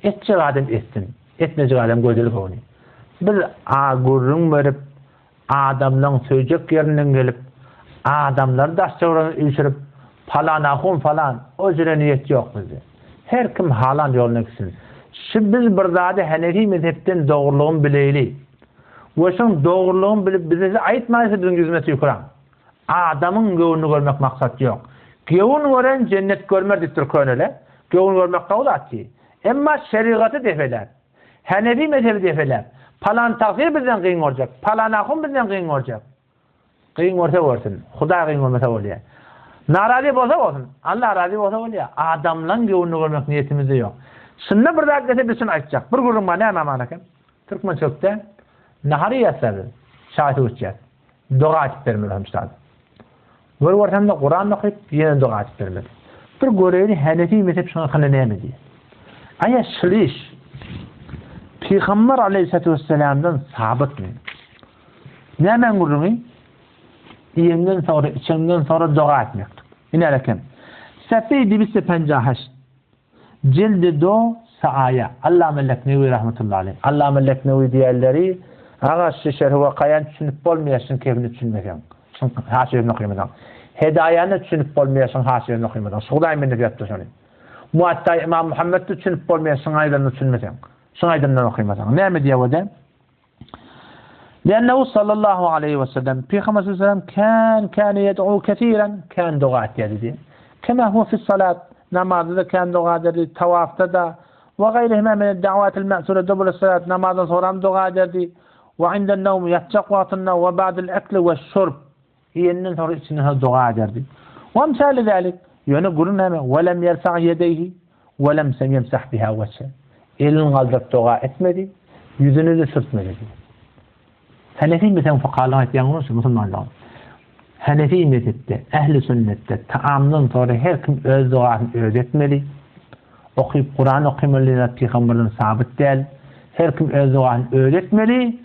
Etçi adam etsin. Etmeci adam gözeli kovni. Biz gurrun verip, adamların söyleyecek yerinden gelip, adamlar daşçavranı üşürüp, falan, o zire niyet yok bizde. Her kim halan yoluna gitsin. Şimdi biz bir zade Hanefi mezhepten doğruluğun bileyli. Ve şun doğruluğun bilip bize aytmaysa bizim yüzmesi yukuran. Adamın gövünü görmek maksat yok. Gövün gören cennet görmer dittir könüle. Gövün görmek kavlat ki. Emma şeriatı defeler. Hanefi mezhebi defeler. Palan takdir bizden kıyın olacak. Palan akım bizden kıyın olacak. Kıyın olsa olsun. Huda kıyın olmasa oluyor. Narazi olsa olsun. Allah razı olsa oluyor. Adamlan gövünü görmek niyetimizde yok. Şimdi bir dakikada bir açacak. Bir gurun bana hemen anakın. Türkmen çökte nahari yasadı. Şahit uçacak. Dua açıp vermiyor hemşahı. Bir ortamda Kur'an okuyup yine dua açıp vermiyor. Bir görevli Hanefi mezhep şuna kanı neymi diye. Aya şiliş Peygamber aleyhissalatu vesselam'dan sabit mi? Ne hemen gurunu? İyimden sonra, içimden sonra dua etmektir. Yine alekem. Sefeydi bisse 58. Cildi do saaya. Allah Leknevi rahmetullahi aleyh. Allah Leknevi diğerleri ağaç şişer ve kayan düşünüp olmayasın kevini düşünmeken. Haşirini okuyamadan. Hedayanı düşünüp olmayasın haşirini okuyamadan. Suğdayım ben de yaptı şunu. Muatta İmam Muhammed'i düşünüp olmayasın aydanını düşünmesen. Şun aydanını okuyamadan. Ne mi diye o da? لأنه صلى الله عليه وسلم Peygamber sallallahu aleyhi ve sellem كان يدعو كثيرا كان دعاء يدي كما هو في الصلاة namazda كان dua ederdi, tavafta da ve gayrihime min الدعوات المأثورة دبر الصلاة namazdan sonra dua ederdi ve عند النوم yatacak vaktinde ve بعد الأكل والشرب yiyenin sonra içine dua ederdi. Ve misal ذلك yani gurun hemen ولم يرفع يديه ولم يمسح بها وجهه elini kaldırıp dua etmedi, yüzünü de sürtmedi. Hanefi mezhebin fıkhalarına ettiğiniz Müslümanlar. Hanefi mezhepte, ehli sünnette taamdan sonra her kim öz duasını öğretmeli. Okuyup Kur'an okumalı, Peygamberden sabit değil. Her kim öz duasını öğretmeli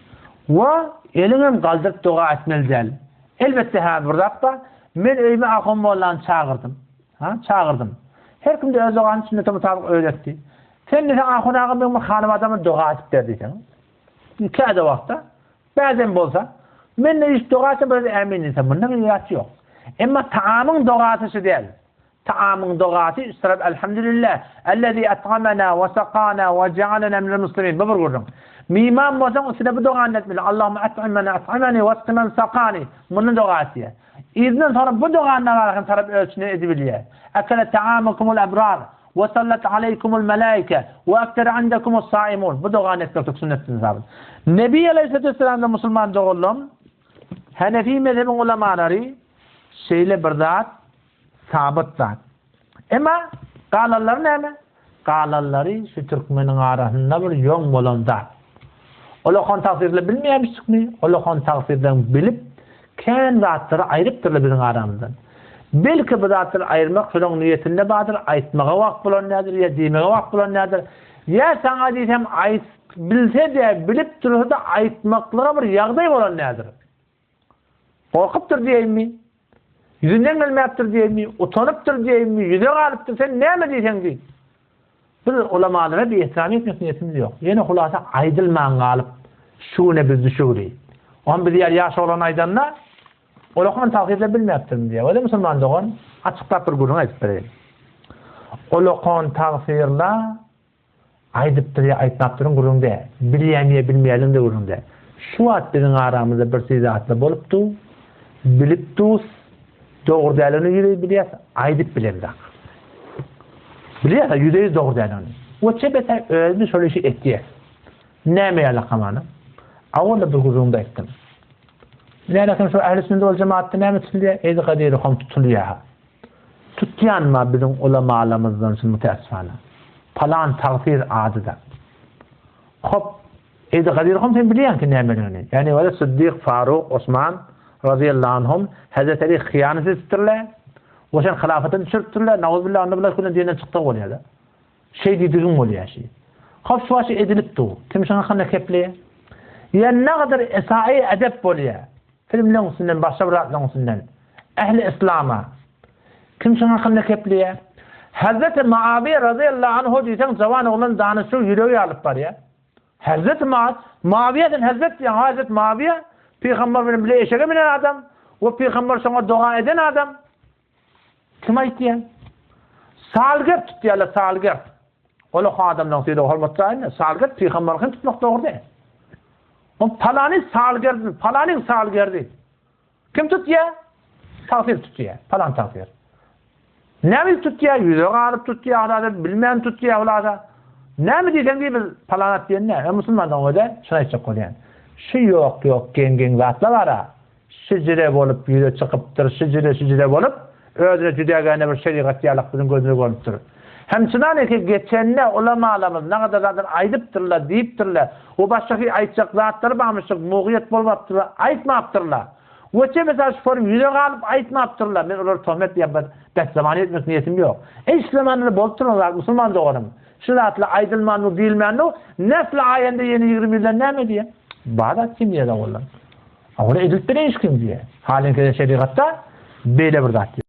ve elini kaldırıp dua etmeli değil. Elbette burada da ben evime akım olan çağırdım. Çağırdım. Her kim de öz duasını sünnete mutabık öğretti. Sen de akınağı benim hanım adamı dua edip derdiysen. İki vakta bazen bolsa men de hiç doğası böyle emin insan bundan ilgisi yok. Ama taamın doğası değil. Taamın doğası üstad elhamdülillah ellezî at'amana ve sakana ve cealena minel muslimin. Babur gördüm. Mimam bolsa üstad bu dua etmeli. Allahümme at'imani ve asqimen sakani. Bunun doğası. İznin sonra bu duanın alarak taraf ölçüne edebiliyor. Ekele ta'amukumul ebrar ve sallat aleykumul melaike ve ektere andekumul saimun. Bu duanı etmek sünnetiniz abi. Nebi Aleyhisselatü Vesselam'da Müslüman doğullum. Hanefi mezhebin ulemaları şeyle bir zat, sabit zat. Ama kalalları ne mi? Kalalları şu Türkmenin arasında bir yön olan zat. Olakon takdirle bilmeyemiştik mi? Olakon takdirden bilip kendi zatları ayrıptırlı bizim aramızdan. Belki bu zatları ayırmak şunun niyetinde vardır. Aytmağa vakt bulan nedir? Ya demeye vakt bulan nedir? Ya sana diyeceğim bilse de bilip dursa da aytmaklara bir yağday olan nedir? Korkuptur diyeyim mi? Yüzünden gelmeyaptır diyeyim mi? Utanıptır diyeyim mi? Yüze kalıptır sen ne mi diyeceksin ki? Biz ulemalara bir ihtiram etmek niyetimiz yok. Yine hulasa aydılman kalıp şu ne biz düşürüyor. On bir diğer yaş olan aydanlar Olakon takdirle bilmeyaptır mı diye. Öyle Müslüman doğan açıklar bir guruna ayıp vereyim. Olakon takdirle aydıptır ya aytmaptırın gurunda. Biliyemiye bilmeyelim de gurunda. Şu at bizim aramızda bir sizatla boluptu. Biliptu doğru değerlerini yüreği biliyaz. Aydıp bilirdik. Biliyaz yüreği doğru değerlerini. O çebete öyle bir söyleşi ettiye. Neyme alakamanı? Avvalla bir gurunda ettim. Ne alakam şu ehl-i sünnet ol cemaatte ne mi tutuluyor? Eydi kadirikum tutuluyor. Tuttuyan mı bizim ulemalarımızdan için müteessifane? Falan takdir adıda. Hop, eydi kadirikum sen biliyorsun ki ne emeliyorsun? Yani öyle Sıddık, Faruk, Osman radıyallahu anhum Hazreti Ali hıyanet ettirler. O sen hilafetin düşürttürler. Nauzubillah annabillah kullan diyetten çıktık oluyor da. Şey dediğin oluyor şey. Hop şu aşı edilipti o. Kim sana kanına kepliyor? Yani ne kadar esai edep oluyor. Filmlerin üstünden, başka bırakların üstünden. Ehli İslam'a. Kim sana kanına kepliyor? Hazreti Muaviye radıyallahu anh diysen zavan olan danışığı yüreği alıp var ya. Hazreti Muaviye'den Hazreti Muaviye Peygamber benim bile eşeğe binen adam. O Peygamber sana dua eden adam. Kim ayıttı ya? Salgır tutuyorlar salgır. Ola adamdan söyle hormatlayın. Salgır Peygamber'in tutmak doğru değil. O palanin salgırdı. Kim tutuyor? Tafir tutuyor. Falan tafir. Ne mi tutuyor? Yüzü ağrıp tutuyor. Bilmeyen tutuyor. Ne mi diyeceksin diye bir palanat diyen ne? Müslümandan o da şuna içecek koyan. Şu yok gen vatla var ha. Şicire bolup yürü çıkıptır. Şicire bolup özüne cüdegane bir şeriat diyalakların gözünü görüptür. Hemçinan ki geçenle ulamalarımız ne kadar zaten aydıptırlar, deyiptirler. O başka aytacak zatları bağmıştık, muğiyet bolmaptırlar, aytmaptırlar. Oça mesela şu forum yüzü kalıp aytmaptırlar. Ben onları tohmet yapmadım. Ben zamanı etmek niyetim yok. İslam'ını bolturlar, Müslüman doğrum. Şu zatla aydılmanı, bilmeni, nesle ayende yeni 20 yıldan ne mi diye? Bağdat kim diye de olan. Onu edilip bile hiç kim diye. Halin şeriatta böyle bir zat diye.